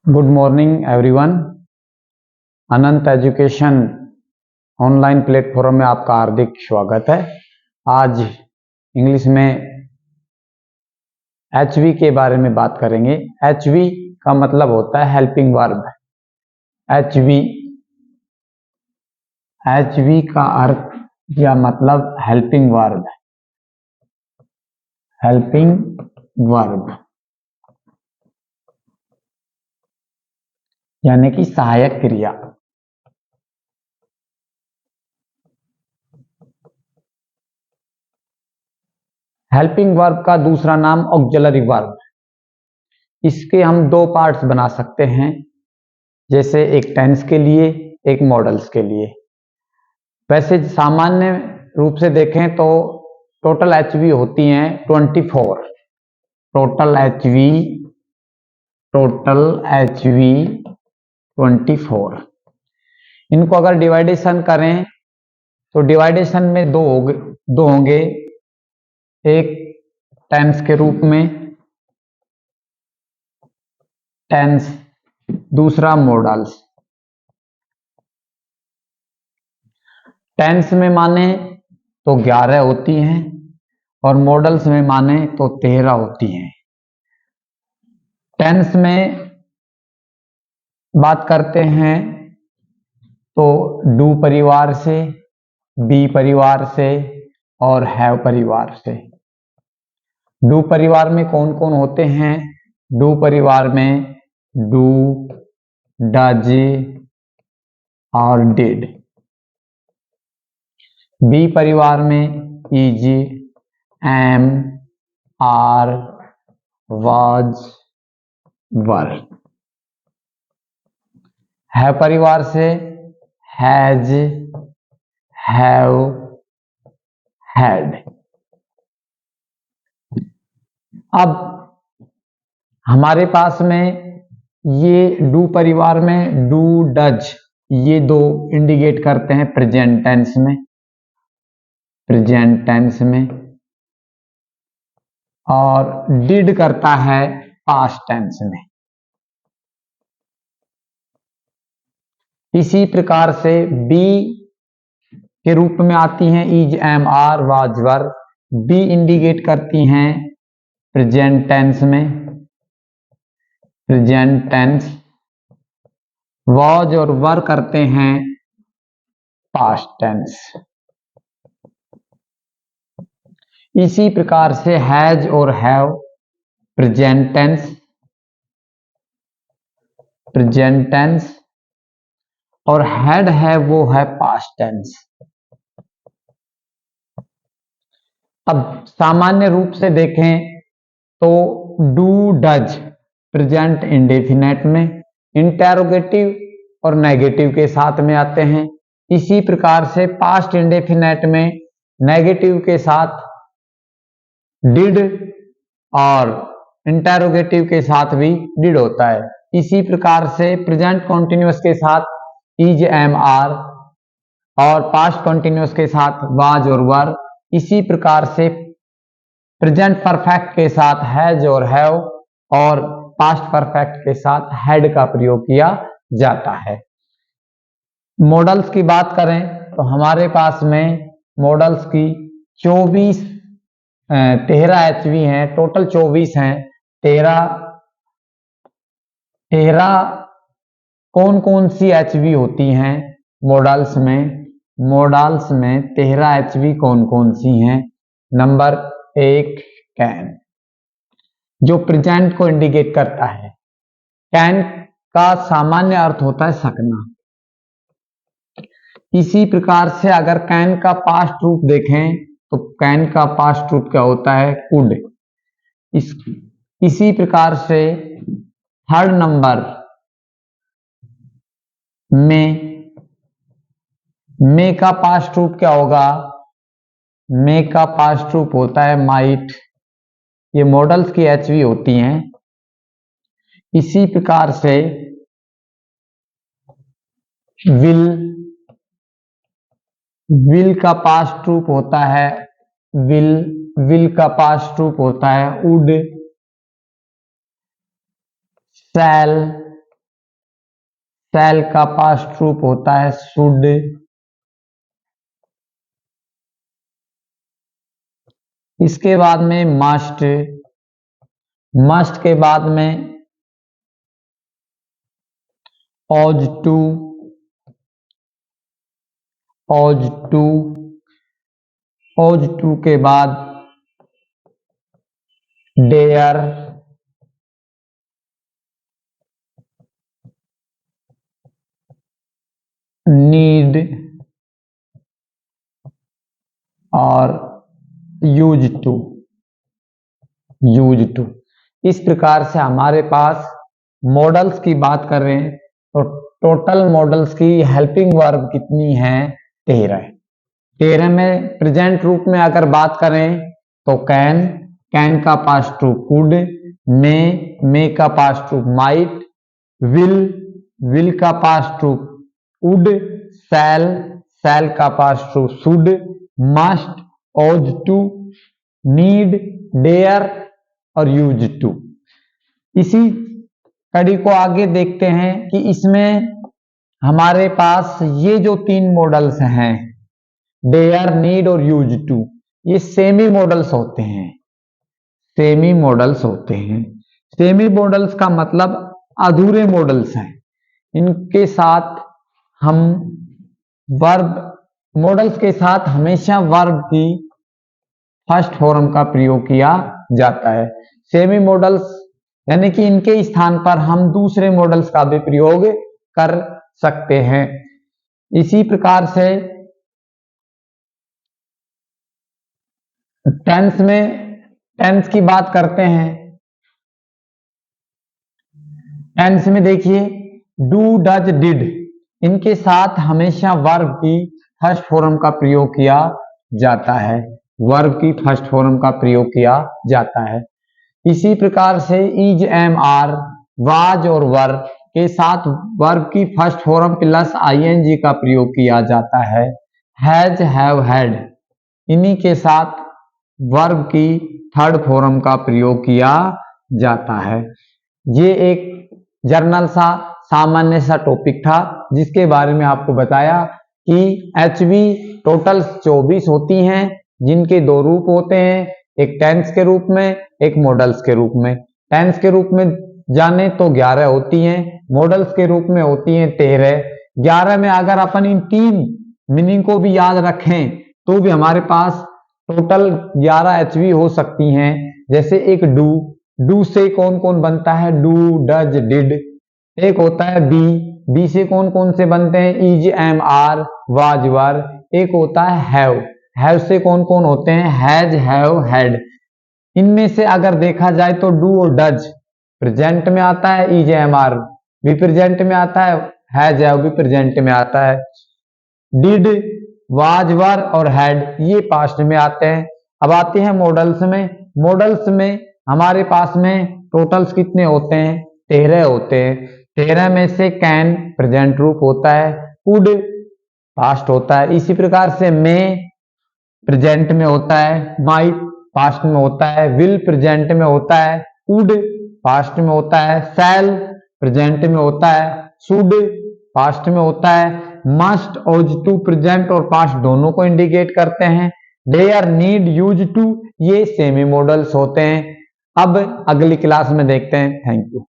Good morning everyone. Anant education online platform में आपका हार्दिक स्वागत है। आज इंग्लिश में एचवी के बारे में बात करेंगे। एचवी का मतलब होता है हेल्पिंग वर्ब। एचवी का अर्थ या मतलब हेल्पिंग वर्ब। यानी कि सहायक क्रिया। हेल्पिंग वर्ब का दूसरा नाम ऑक्सिलरी वर्ब। इसके हम दो पार्ट्स बना सकते हैं, जैसे एक टेंस के लिए, एक मॉडल्स के लिए। वैसे सामान्य रूप से देखें तो टोटल एचवी होती हैं 24। Total HV 24। इनको अगर डिवाइडेशन करें तो डिवाइडेशन में दो होंगे, एक टेंस के रूप में टेंस, दूसरा मॉडल्स। टेंस में माने तो 11 होती हैं और मॉडल्स में माने तो 13 होती हैं। टेंस में बात करते हैं तो डू परिवार से, बी परिवार से और हैव परिवार से। डू परिवार में कौन कौन होते हैं? डू परिवार में डू, डज और डिड। बी परिवार में is, am, are, was, were. Have परिवार से हैज, हैव, हैड। अब हमारे पास में ये डू परिवार में डू, डज, ये दो इंडिकेट करते हैं प्रेजेंट टेंस में, और डिड करता है पास्ट टेंस में। इसी प्रकार से बी के रूप में आती हैं is, am, are, was, were. Be indicate करती हैं प्रेजेंट टेंस। वाज और वर करते हैं पास्ट टेंस। इसी प्रकार से हैज और हैव प्रेजेंट टेंस और हैड है वो है पास्ट टेंस। अब सामान्य रूप से देखें तो डू, डज प्रेजेंट इंडेफिनेट में इंटेरोगेटिव और नेगेटिव के साथ में आते हैं। इसी प्रकार से पास्ट इंडेफिनेट में नेगेटिव के साथ डिड और इंटेरोगेटिव के साथ भी डिड होता है। इसी प्रकार से प्रेजेंट कॉन्टिन्यूअस के साथ इज, एम, आर और पास्ट कॉन्टिन्यूअस के साथ वाज और वर। इसी प्रकार से प्रेजेंट परफेक्ट के साथ हैज और हैव और पास्ट परफेक्ट के साथ हैड का प्रयोग किया जाता है। मॉडल्स की बात करें तो हमारे पास में मॉडल्स की 13 एचवी हैं। टोटल 24 हैं। 13 कौन कौन सी एचवी होती हैं मॉडल्स में 13 एचवी कौन कौन सी हैं? नंबर 1 कैन, जो प्रेजेंट को इंडिकेट करता है। कैन का सामान्य अर्थ होता है सकना। इसी प्रकार से अगर कैन का पास्ट रूप देखें तो कैन का पास्ट रूप क्या होता है? कुड। इसी प्रकार से थर्ड नंबर में का पास्ट रूप क्या होगा? में का पास्ट रूप होता है माइट। ये मॉडल्स की एचवी होती हैं। इसी प्रकार से विल का पास्ट रूप होता है विल का पास्ट रूप होता है वुड। शैल शैल का पास्ट रूप होता है शुड। इसके बाद में मस्ट, मस्ट के बाद में ought to, ought to, ought to के बाद dare, need और यूज टू, यूज टू। इस प्रकार से हमारे पास मॉडल्स की बात कर रहे हैं तो टोटल मॉडल्स की हेल्पिंग वर्ब कितनी है? 13। 13 में प्रेजेंट रूप में अगर बात करें तो कैन, कैन का पास्ट रूप कुड, मे का पास्ट रूप माइट, विल का पास्ट रूप वुड, शैल, शैल का पास्ट रूप should, must, ought to, need, dare और यूज टू। इसी कड़ी को आगे देखते हैं कि इसमें हमारे पास ये जो 3 मॉडल्स हैं डेयर, नीड और यूज टू, ये सेमी मॉडल्स होते हैं। सेमी मॉडल्स होते हैं। सेमी मॉडल्स का मतलब अधूरे मॉडल्स हैं। इनके साथ हम वर्ब, मॉडल्स के साथ हमेशा वर्ब की फर्स्ट फॉर्म का प्रयोग किया जाता है। सेमी मॉडल्स यानी कि इनके स्थान पर हम दूसरे मॉडल्स का भी प्रयोग कर सकते हैं। इसी प्रकार से टेंस में, टेंस की बात करते हैं। टेंस में देखिए डू, डज, डिड, इनके साथ हमेशा वर्ब की फर्स्ट फॉर्म का प्रयोग किया जाता है। वर्ब की फर्स्ट फॉर्म का प्रयोग किया जाता है। इसी प्रकार से इज, एम, आर, वाज और वर के साथ वर्ब की फर्स्ट फॉर्म प्लस आईएनजी का प्रयोग किया जाता है। हैज, हैव, हैड, इन्हीं के साथ वर्ब की थर्ड फॉर्म का प्रयोग किया जाता है। ये एक जर्नल सा सामान्य सा टॉपिक था जिसके बारे में आपको बताया कि एचवी टोटल 24 होती हैं, जिनके 2 रूप होते हैं, एक टेंस के रूप में, एक मॉडल्स के रूप में। टेंस के रूप में जाने तो 11 होती हैं, मॉडल्स के रूप में होती हैं 13। 11 में अगर अपन इन 3 मीनिंग को भी याद रखें तो भी हमारे पास टोटल 11 एचवी हो सकती हैं। जैसे एक डू, डू से कौन कौन बनता है? Do, does, did. एक होता है बी, बी से कौन कौन से बनते हैं? इज, एम, आर, वाज, वर। एक होता है हैव, हैव से कौन कौन होते हैं? Has, have, had. इनमें से अगर देखा जाए तो डू और डज प्रेजेंट में आता है, इज, एम, आर भी प्रेजेंट में आता है, हैज, हैव भी प्रेजेंट में आता है। डिड, वाज, वर और हैड ये पास्ट में आते हैं। अब आते हैं मॉडल्स में। मॉडल्स में हमारे पास में टोटल्स कितने होते हैं? 13 होते हैं। 13 में से कैन प्रेजेंट रूप होता है, कुड पास्ट होता है, इसी प्रकार से मे प्रेजेंट में होता है, माइट पास्ट में होता है, विल प्रेजेंट में होता है, वुड पास्ट में होता है, शैल प्रेजेंट में होता है, शुड पास्ट में होता है, मस्ट, ought to प्रेजेंट और पास्ट दोनों को इंडिकेट करते हैं। डेयर, नीड, यूज टू ये सेमी मॉडल्स होते हैं। अब अगली क्लास में देखते हैं। Thank you.